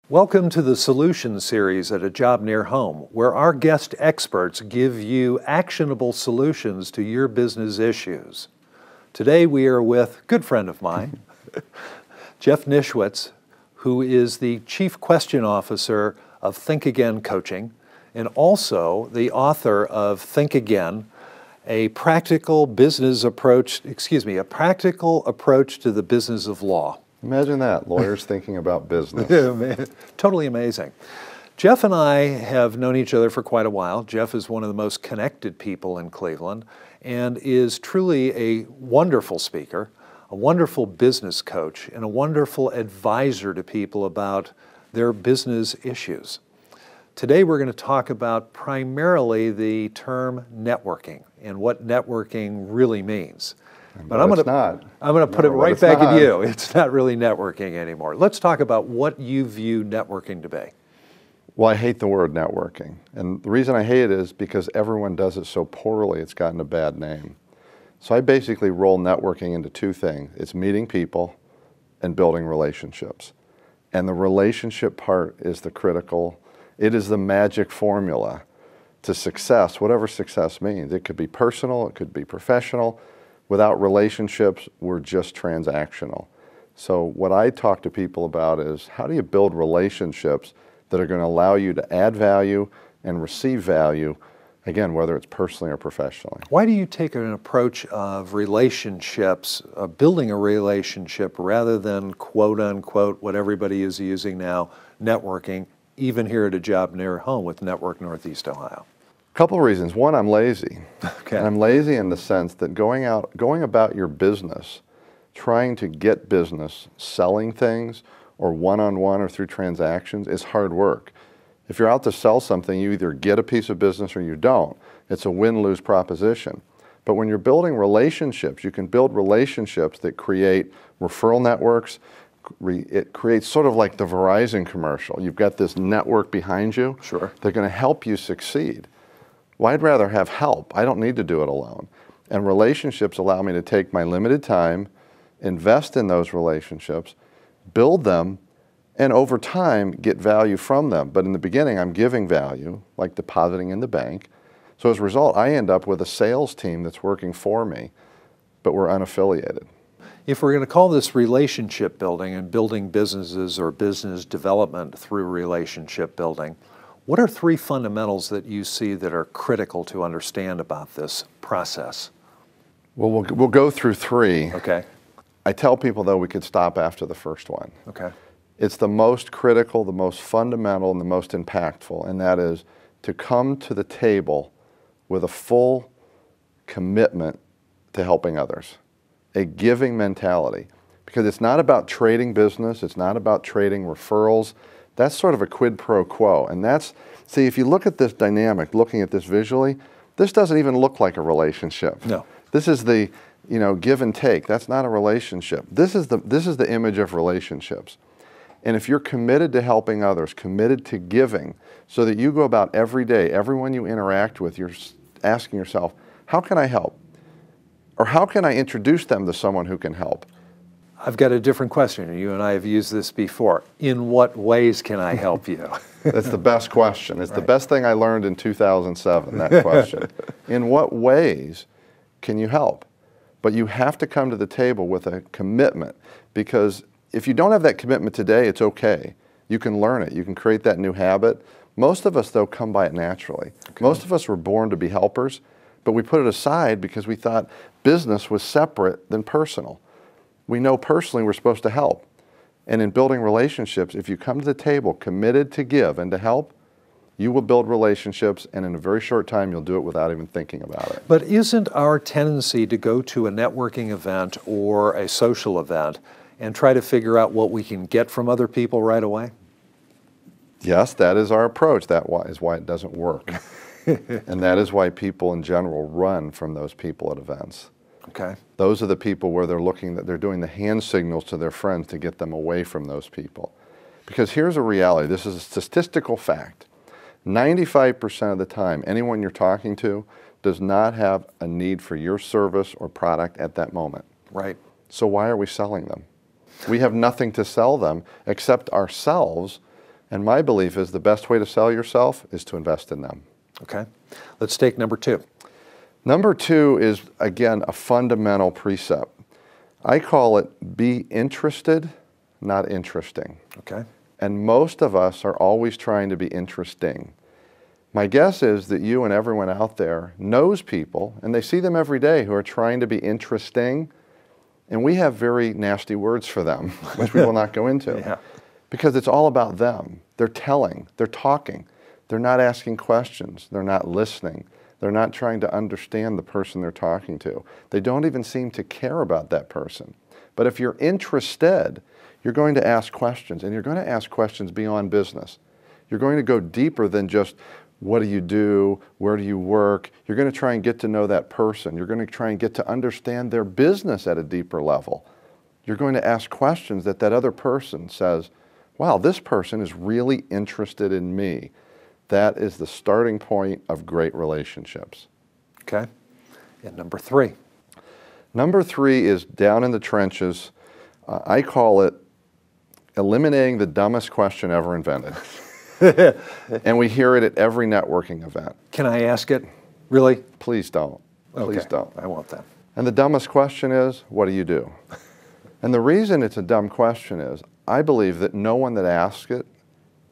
Welcome to the Solution Series at A Job Near Home, where our guest experts give you actionable solutions to your business issues. Today we are with a good friend of mine, Jeff Nischwitz, who is the Chief Question Officer of Think Again Coaching, and also the author of Think Again, a practical approach to the business of law. Imagine that, lawyers thinking about business. Yeah, man. Totally amazing. Jeff and I have known each other for quite a while. Jeff is one of the most connected people in Cleveland and is truly a wonderful speaker, a wonderful business coach, and a wonderful advisor to people about their business issues. Today we're going to talk about primarily the term networking and what networking really means. But I'm going to put it right back at you. It's not really networking anymore. Let's talk about what you view networking to be. Well, I hate the word networking. And the reason I hate it is because everyone does it so poorly, it's gotten a bad name. So I basically roll networking into two things. It's meeting people and building relationships. And the relationship part is the critical. It is the magic formula to success, whatever success means. It could be personal, it could be professional. Without relationships, we're just transactional. So what I talk to people about is how do you build relationships that are going to allow you to add value and receive value, again, whether it's personally or professionally. Why do you take an approach of relationships, building a relationship, rather than quote unquote what everybody is using now, networking, even here at A Job Near Home with Network Northeast Ohio? Couple of reasons. One, I'm lazy. Okay. And I'm lazy in the sense that going about your business, trying to get business, selling things, or one-on-one or through transactions is hard work. If you're out to sell something, you either get a piece of business or you don't. It's a win-lose proposition. But when you're building relationships, you can build relationships that create referral networks. It creates sort of like the Verizon commercial. You've got this network behind you. Sure. They're going to help you succeed. Well, I'd rather have help. I don't need to do it alone. And relationships allow me to take my limited time, invest in those relationships, build them, and over time get value from them. But in the beginning, I'm giving value, like depositing in the bank. So as a result, I end up with a sales team that's working for me, but we're unaffiliated. If we're going to call this relationship building and building businesses or business development through relationship building, what are three fundamentals that you see that are critical to understand about this process? Well, we'll go through three. Okay. I tell people, though, we could stop after the first one. Okay. It's the most critical, the most fundamental, and the most impactful, and that is to come to the table with a full commitment to helping others, a giving mentality. Because it's not about trading business, it's not about trading referrals. That's sort of a quid pro quo. And see, if you look at this dynamic, looking at this visually, this doesn't even look like a relationship. No. This is the, give and take. That's not a relationship. This is the image of relationships. And if you're committed to helping others, committed to giving, so that you go about every day, everyone you interact with, you're asking yourself, how can I help? Or how can I introduce them to someone who can help? I've got a different question. You and I have used this before. In what ways can I help you? That's the best question. It's right. The best thing I learned in 2007, that question. In what ways can you help? But you have to come to the table with a commitment, because if you don't have that commitment today, it's okay. You can learn it. You can create that new habit. Most of us, though, come by it naturally. Okay. Most of us were born to be helpers, but we put it aside because we thought business was separate than personal. We know personally we're supposed to help. And in building relationships, if you come to the table committed to give and to help, you will build relationships, and in a very short time, you'll do it without even thinking about it. But isn't our tendency to go to a networking event or a social event and try to figure out what we can get from other people right away? Yes, that is our approach. That is why it doesn't work. And that is why people in general run from those people at events. Okay. Those are the people where they're doing the hand signals to their friends to get them away from those people. Because here's a reality. This is a statistical fact. 95% of the time, anyone you're talking to does not have a need for your service or product at that moment. Right. So why are we selling them? We have nothing to sell them except ourselves And my belief is the best way to sell yourself is to invest in them. Okay. Let's take number 2. Number 2 is, again, a fundamental precept. I call it be interested, not interesting. Okay. And most of us are always trying to be interesting. My guess is that you and everyone out there knows people, and they see them every day, who are trying to be interesting, and we have very nasty words for them, which we will not go into. Yeah. Because it's all about them. They're telling, they're talking. They're not asking questions. They're not listening. They're not trying to understand the person they're talking to. They don't even seem to care about that person. But if you're interested, you're going to ask questions, and you're going to ask questions beyond business. You're going to go deeper than just, what do you do? Where do you work? You're going to try and get to know that person. You're going to try and get to understand their business at a deeper level. You're going to ask questions that other person says, wow, this person is really interested in me. That is the starting point of great relationships. Okay. And number 3. Number 3 is down in the trenches. I call it eliminating the dumbest question ever invented. And we hear it at every networking event. Can I ask it? Really? Please don't. Please Okay. don't. I want that. And the dumbest question is, what do you do? And the reason it's a dumb question is, I believe that no one that asks it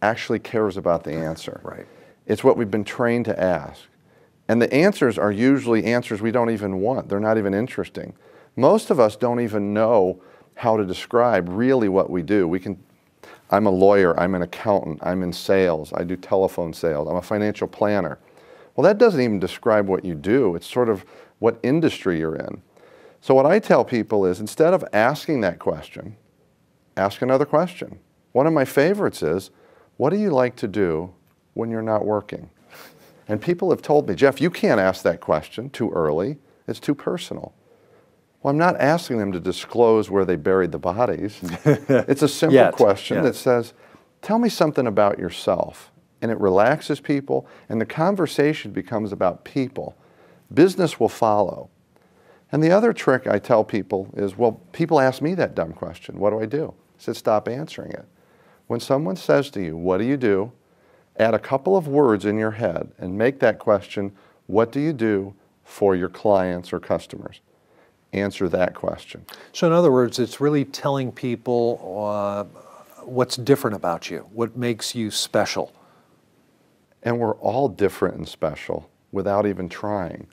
actually cares about the answer. Right. It's what we've been trained to ask. And the answers are usually answers we don't even want. They're not even interesting. Most of us don't even know how to describe really what we do. I'm a lawyer, I'm an accountant, I'm in sales, I do telephone sales, I'm a financial planner. Well, that doesn't even describe what you do. It's sort of what industry you're in. So what I tell people is, instead of asking that question, ask another question. One of my favorites is, what do you like to do when you're not working? And people have told me, Jeff, you can't ask that question too early. It's too personal. Well, I'm not asking them to disclose where they buried the bodies. It's a simple question that says, tell me something about yourself. And it relaxes people, and the conversation becomes about people. Business will follow. And the other trick I tell people is, well, people ask me that dumb question. What do I do? I said, stop answering it. When someone says to you, what do you do? Add a couple of words in your head and make that question, what do you do for your clients or customers? Answer that question. So in other words, it's really telling people what's different about you, what makes you special. And we're all different and special without even trying.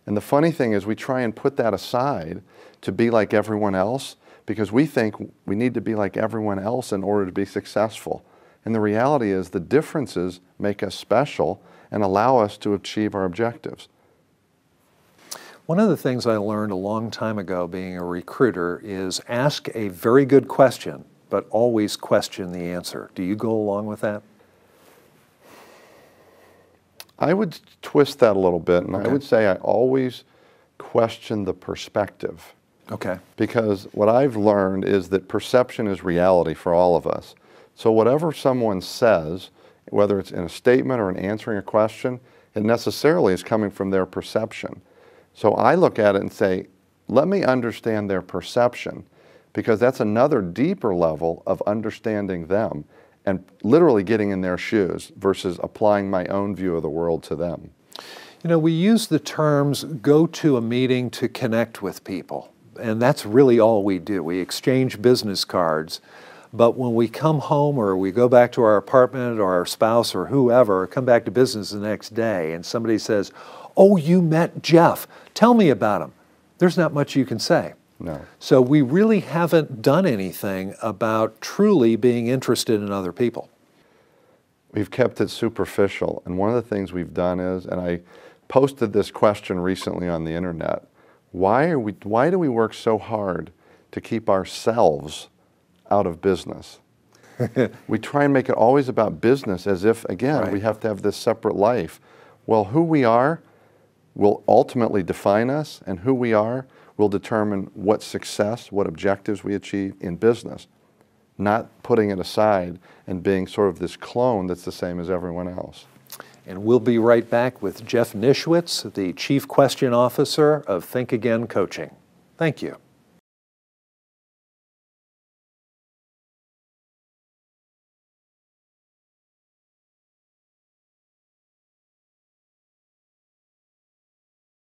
And the funny thing is, we try and put that aside to be like everyone else because we think we need to be like everyone else in order to be successful. And the reality is the differences make us special and allow us to achieve our objectives. One of the things I learned a long time ago being a recruiter is ask a very good question, but always question the answer. Do you go along with that? I would twist that a little bit, and I would say I always question the perspective. Okay. Because what I've learned is that perception is reality for all of us. So whatever someone says, whether it's in a statement or in answering a question, it necessarily is coming from their perception. So I look at it and say, let me understand their perception, because that's another deeper level of understanding them and literally getting in their shoes versus applying my own view of the world to them. You know, we use the terms go to a meeting to connect with people, and that's really all we do. We exchange business cards, but when we come home or we go back to our apartment or our spouse or whoever, come back to business the next day and somebody says, oh, you met Jeff, tell me about him. There's not much you can say. No. So we really haven't done anything about truly being interested in other people. We've kept it superficial, and one of the things we've done is, and I posted this question recently on the internet, why do we work so hard to keep ourselves out of business? We try and make it always about business as if, again, we have to have this separate life. Well, who we are will ultimately define us, and who we are will determine what success, what objectives we achieve in business, not putting it aside and being sort of this clone that's the same as everyone else. And we'll be right back with Jeff Nischwitz, the Chief Question Officer of Think Again Coaching. Thank you.